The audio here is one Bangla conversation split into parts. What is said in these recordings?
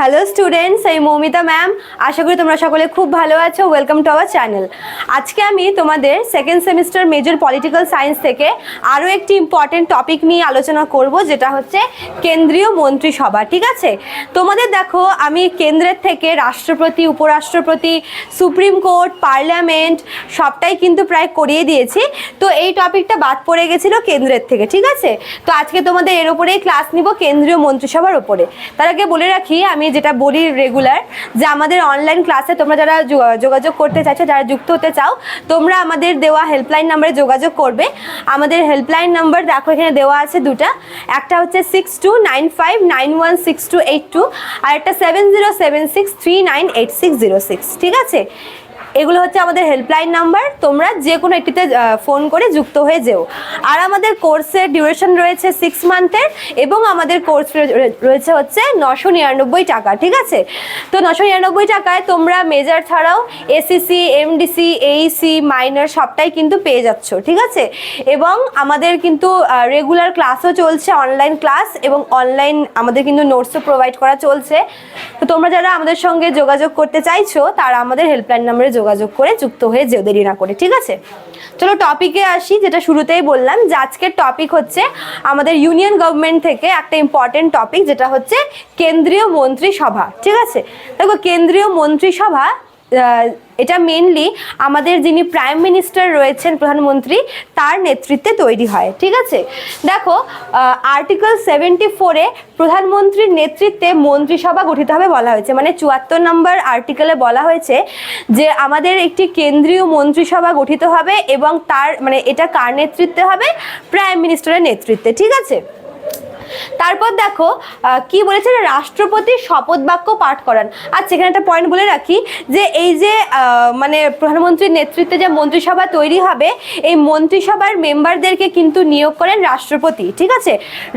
হ্যালো স্টুডেন্টস, এই মৌমিতা ম্যাম। আশা করি তোমরা সকলে খুব ভালো আছো। Welcome to our channel. আজকে আমি তোমাদের second semester major political science থেকে আরও একটি ইম্পর্টেন্ট টপিক নিয়ে আলোচনা করব, যেটা হচ্ছে কেন্দ্রীয় মন্ত্রিসভা। ঠিক আছে, তোমাদের দেখো আমি কেন্দ্রের থেকে রাষ্ট্রপতি, উপরাষ্ট্রপতি, সুপ্রিম কোর্ট, পার্লামেন্ট সবটাই কিন্তু প্রায় করিয়ে দিয়েছি। তো এই টপিকটা বাদ পড়ে গেছিলো কেন্দ্রের থেকে। ঠিক আছে, তো আজকে তোমাদের এর উপরেই ক্লাস নিব, কেন্দ্রীয় মন্ত্রিসভার উপরে। তার আগে বলে রাখি, আমি যেটা বলি রেগুলার, যে আমাদের অনলাইন ক্লাসে তোমরা যারা যোগাযোগ করতে চাইছো, যারা যুক্ত হতে চাও, তোমরা আমাদের দেওয়া হেল্পলাইন নাম্বারে যোগাযোগ করবে। আমাদের হেল্পলাইন নাম্বার দেখো এখানে দেওয়া আছে দুটা। একটা হচ্ছে 6295916282 আর একটা 7076398606। ঠিক আছে, এগুলো হচ্ছে আমাদের হেল্পলাইন নাম্বার। তোমরা যে কোনো একটিতে ফোন করে যুক্ত হয়ে যেও। আর আমাদের কোর্সের ডিউরেশন রয়েছে 6 মান্থের, এবং আমাদের কোর্স রয়েছে হচ্ছে 999 টাকা। ঠিক আছে, তো 999 টাকায় তোমরা মেজর ছাড়াও এসিসি, এমডিসি, এইসি, মাইনর সবটাই কিন্তু পেয়ে যাচ্ছ। ঠিক আছে, এবং আমাদের কিন্তু রেগুলার ক্লাসও চলছে, অনলাইন ক্লাস, এবং অনলাইন আমাদের কিন্তু নোটসও প্রোভাইড করা চলছে। তো তোমরা যারা আমাদের সঙ্গে যোগাযোগ করতে চাইছো, তারা আমাদের হেল্পলাইন নাম্বারে যোগাযোগ করে যুক্ত হয়ে যেও, দেরি না করে। ঠিক আছে, চলো টপিকে আসি। যেটা শুরুতেই বললাম যে আজকের টপিক হচ্ছে আমাদের ইউনিয়ন গভর্নমেন্ট থেকে একটা ইম্পর্টেন্ট টপিক, যেটা হচ্ছে কেন্দ্রীয় মন্ত্রিসভা। ঠিক আছে, দেখো কেন্দ্রীয় মন্ত্রিসভা এটা মেনলি আমাদের যিনি প্রাইম মিনিস্টার রয়েছেন, প্রধানমন্ত্রী, তার নেতৃত্বে তৈরি হয়। ঠিক আছে, দেখো আর্টিকেল 74-এ প্রধানমন্ত্রীর নেতৃত্বে মন্ত্রিসভা গঠিত হবে বলা হয়েছে। মানে 74 নম্বর আর্টিকেলে বলা হয়েছে যে আমাদের একটি কেন্দ্রীয় মন্ত্রিসভা গঠিত হবে, এবং তার মানে এটা কার নেতৃত্বে হবে? প্রাইম মিনিস্টারের নেতৃত্বে। ঠিক আছে, তারপর দেখো কি বলেছে, রাষ্ট্রপতির শপথ বাক্য পাঠ করান। আচ্ছা, এখানে একটা পয়েন্ট বলে রাখি, যে এই যে মানে প্রধানমন্ত্রীর নেতৃত্বে যে মন্ত্রিসভা তৈরি হবে, এই মন্ত্রিসভার মেম্বারদেরকে কিন্তু নিয়োগ করেন রাষ্ট্রপতি। ঠিক আছে,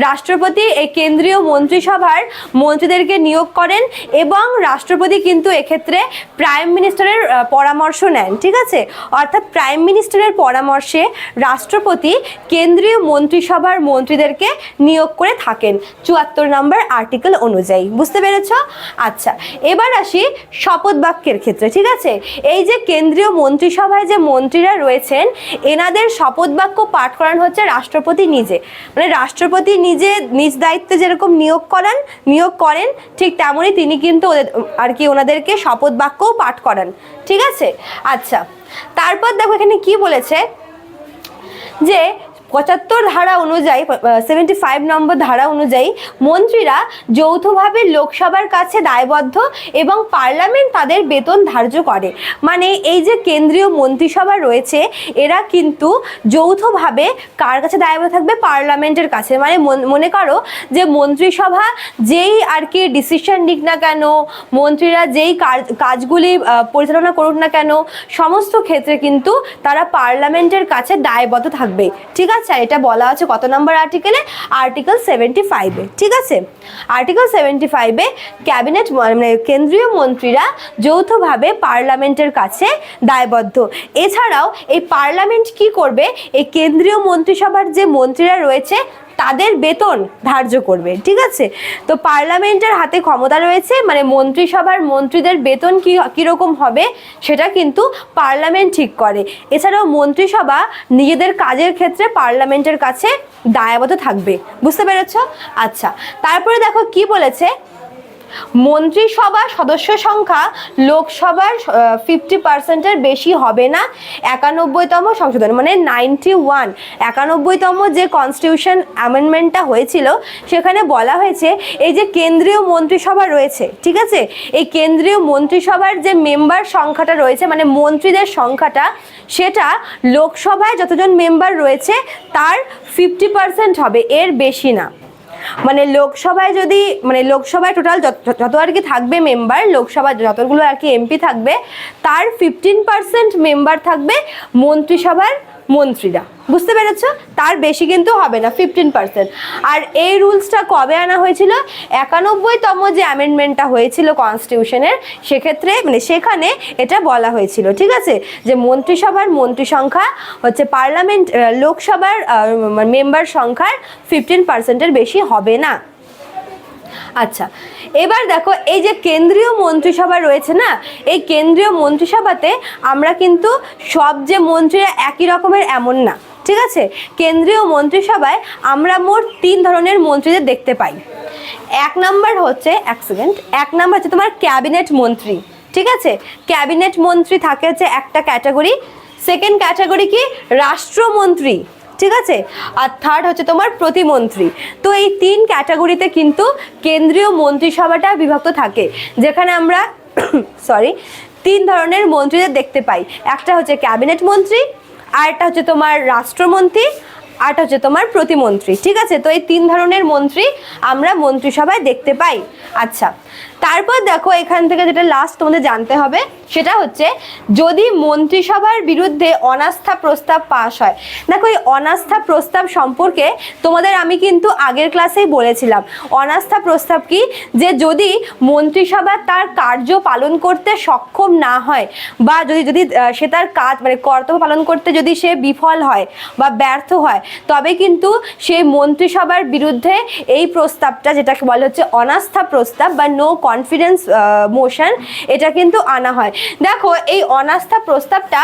রাষ্ট্রপতি এই কেন্দ্রীয় মন্ত্রিসভার মন্ত্রীদেরকে নিয়োগ করেন, এবং রাষ্ট্রপতি কিন্তু এক্ষেত্রে প্রাইম মিনিস্টারের পরামর্শ নেন। ঠিক আছে, অর্থাৎ প্রাইম মিনিস্টারের পরামর্শে রাষ্ট্রপতি কেন্দ্রীয় মন্ত্রিসভার মন্ত্রীদেরকে নিয়োগ করে থাকেন 74 নম্বর আর্টিকেল অনুযায়ী। বুঝতে পেরেছ? আচ্ছা, এবার আসি শপথ বাক্যের ক্ষেত্রে। ঠিক আছে, এই যে কেন্দ্রীয় মন্ত্রিসভায় যে মন্ত্রীরা রয়েছেন, এনাদের শপথ বাক্য পাঠ করান হচ্ছে রাষ্ট্রপতি নিজে। মানে রাষ্ট্রপতি নিজে নিজ দায়িত্বে যেরকম নিয়োগ করেন, ঠিক তেমনই তিনি কিন্তু আর কি ওনাদেরকে শপথ বাক্যও পাঠ করান। ঠিক আছে, আচ্ছা, তারপর দেখো এখানে কি বলেছে, যে 75 ধারা অনুযায়ী, 75 নম্বর ধারা অনুযায়ী মন্ত্রীরা যৌথভাবে লোকসভার কাছে দায়বদ্ধ, এবং পার্লামেন্ট তাদের বেতন ধার্য করে। মানে এই যে কেন্দ্রীয় মন্ত্রিসভা রয়েছে, এরা কিন্তু যৌথভাবে কার কাছে দায়বদ্ধ থাকবে? পার্লামেন্টের কাছে। মানে মনে করো যে মন্ত্রিসভা যেই আর কি ডিসিশন নিক না কেন, মন্ত্রীরা যেই কাজগুলি পরিচালনা করুক না কেন, সমস্ত ক্ষেত্রে কিন্তু তারা পার্লামেন্টের কাছে দায়বদ্ধ থাকবে। ঠিক আছে, আর এটা বলা আছে কত নম্বর আর্টিকেলে? আর্টিকেল 75-এ। ঠিক আছে, আর্টিকেল 75-এ ক্যাবিনেট মানে কেন্দ্রীয় মন্ত্রীরা যৌথভাবে পার্লামেন্টের কাছে দায়বদ্ধ। এছাড়াও এই পার্লামেন্ট কি করবে? এই কেন্দ্রীয় মন্ত্রিসভার যে মন্ত্রীরা রয়েছে, তাদের বেতন ধার্য করবে। ঠিক আছে, তো পার্লামেন্টের হাতে ক্ষমতা রয়েছে, মানে মন্ত্রিসভার মন্ত্রীদের বেতন কীরকম হবে সেটা কিন্তু পার্লামেন্ট ঠিক করে। এছাড়াও মন্ত্রিসভা নিজেদের কাজের ক্ষেত্রে পার্লামেন্টের কাছে দায়বদ্ধ থাকবে। বুঝতে পেরেছ? আচ্ছা, তারপরে দেখো কি বলেছে, মন্ত্রিসভার সদস্য সংখ্যা লোকসভার 50%-এর বেশি হবে না 91তম সংশোধন, মানে 91তম যে কনস্টিটিউশন অ্যামেন্ডমেন্টটা হয়েছিল, সেখানে বলা হয়েছে এই যে কেন্দ্রীয় মন্ত্রিসভা রয়েছে, ঠিক আছে, এই কেন্দ্রীয় মন্ত্রিসভার যে মেম্বার সংখ্যাটা রয়েছে, মানে মন্ত্রীদের সংখ্যাটা, সেটা লোকসভায় যতজন মেম্বার রয়েছে তার 50% হবে, এর বেশি না। মানে লোকসভায় যদি, মানে লোকসভায় টোটাল যত আর কি থাকবে মেম্বার, লোকসভা যতগুলো আর কি এমপি থাকবে, তার 15% মেম্বার থাকবে মন্ত্রিসভার মন্ত্রীরা। বুঝতে পেরেছ? তার বেশি কিন্তু হবে না, 15%। আর এই রুলসটা কবে আনা হয়েছিল? 91তম যে অ্যামেন্ডমেন্টটা হয়েছিল কনস্টিটিউশনের, সেক্ষেত্রে মানে সেখানে এটা বলা হয়েছিল। ঠিক আছে, যে মন্ত্রিসভার মন্ত্রী সংখ্যা হচ্ছে পার্লামেন্ট লোকসভার মেম্বার সংখ্যার 15%-এর বেশি হবে না। আচ্ছা, এবার দেখো এই যে কেন্দ্রীয় মন্ত্রিসভা রয়েছে না, এই কেন্দ্রীয় মন্ত্রিসভাতে আমরা কিন্তু সব যে মন্ত্রীরা একই রকমের এমন না, ঠিক আছে। কেন্দ্রীয় মন্ত্রিসভায় আমরা মোট 3 ধরনের মন্ত্রীদের দেখতে পাই। এক নাম্বার হচ্ছে তোমার ক্যাবিনেট মন্ত্রী, ঠিক আছে। ক্যাবিনেট মন্ত্রী থাকে হচ্ছে একটা ক্যাটাগরি। সেকেন্ড ক্যাটাগরি কি রাষ্ট্রমন্ত্রী, ঠিক আছে। আর থার্ড হচ্ছে তোমার প্রতিমন্ত্রী। তো এই 3 ক্যাটাগরিতে কিন্তু কেন্দ্রীয় মন্ত্রিসভাটা বিভক্ত থাকে, যেখানে আমরা 3 ধরনের মন্ত্রীদের দেখতে পাই। একটা হচ্ছে ক্যাবিনেট মন্ত্রী, আরেকটা হচ্ছে তোমার রাষ্ট্রমন্ত্রী, আরেকটা হচ্ছে তোমার প্রতিমন্ত্রী, ঠিক আছে। তো এই 3 ধরনের মন্ত্রী আমরা মন্ত্রিসভায় দেখতে পাই। আচ্ছা, তারপর দেখো এখান থেকে যেটা লাস্ট তোমাদের জানতে হবে সেটা হচ্ছে যদি মন্ত্রিসভার বিরুদ্ধে অনাস্থা প্রস্তাব পাস হয়। দেখো এই অনাস্থা প্রস্তাব সম্পর্কে তোমাদের আমি কিন্তু আগের ক্লাসেই বলেছিলাম। অনাস্থা প্রস্তাব কি, যে যদি মন্ত্রিসভা তার কার্য পালন করতে সক্ষম না হয় বা যদি সে তার কাজ মানে কর্তব্য পালন করতে যদি সে বিফল হয় বা ব্যর্থ হয়, তবে কিন্তু সেই মন্ত্রিসভার বিরুদ্ধে এই প্রস্তাবটা, যেটাকে বলা হচ্ছে অনাস্থা প্রস্তাব বা নো কনফিডেন্স মোশন, এটা কিন্তু আনা হয়। দেখো এই অনাস্থা প্রস্তাবটা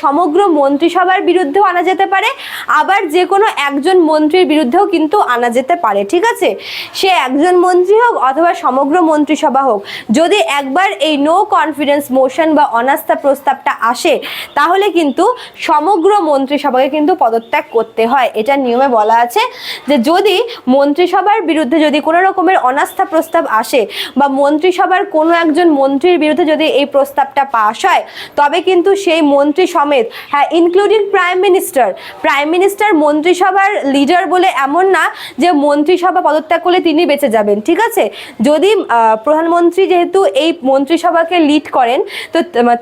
সমগ্র মন্ত্রিসভার বিরুদ্ধেও আনা যেতে পারে, আবার যে কোনো একজন মন্ত্রীর বিরুদ্ধেও কিন্তু আনা যেতে পারে, ঠিক আছে। সে একজন মন্ত্রী হোক অথবা সমগ্র মন্ত্রিসভা হোক, যদি একবার এই নো কনফিডেন্স মোশন বা অনাস্থা প্রস্তাবটা আসে, তাহলে কিন্তু সমগ্র মন্ত্রিসভাকে কিন্তু পদত্যাগ করতে হয়। এটা নিয়মে বলা আছে যে যদি মন্ত্রিসভার বিরুদ্ধে যদি কোনো রকমের অনাস্থা প্রস্তাব আসে বা মন্ত্রিসভার কোনো একজন মন্ত্রীর বিরুদ্ধে যদি এই প্রস্তাবটা পাস হয়, তবে কিন্তু সেই মন্ত্রী সমেত, হ্যাঁ ইনক্লুডিং প্রাইম মিনিস্টার মন্ত্রিসভার লিডার বলে এমন না যে মন্ত্রিসভা পদত্যাগ করলে তিনি বেঁচে যাবেন, ঠিক আছে। যদি প্রধানমন্ত্রী যেহেতু এই মন্ত্রিসভাকে লিড করেন, তো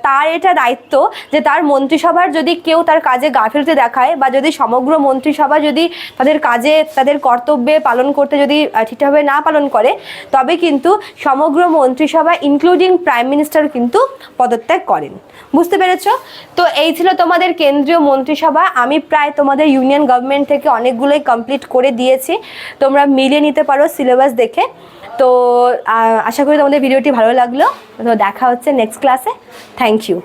তার এটা দায়িত্ব যে তার মন্ত্রিসভার যদি কেউ তার কাজে গাফিলতি দেখায় বা যদি সমগ্র মন্ত্রিসভা যদি তাদের কর্তব্যে পালন করতে যদি ঠিকঠাকভাবে না পালন করে, তবে কিন্তু সমগ্র মন্ত্রিসভা ইনক্লুডিং প্রাইম মিনিস্টার কিন্তু পদত্যাগ করেন। বুঝতে পেরেছো? তো এই ছিল তোমাদের কেন্দ্রীয় মন্ত্রিসভা। আমি প্রায় তোমাদের ইউনিয়ন গভর্নমেন্ট থেকে অনেকগুলোই কমপ্লিট করে দিয়েছি, তোমরা মিলিয়ে নিতে পারো সিলেবাস দেখে। তো আশা করি তোমাদের ভিডিওটি ভালো লাগলো। তো দেখা হচ্ছে নেক্সট ক্লাসে। Thank you.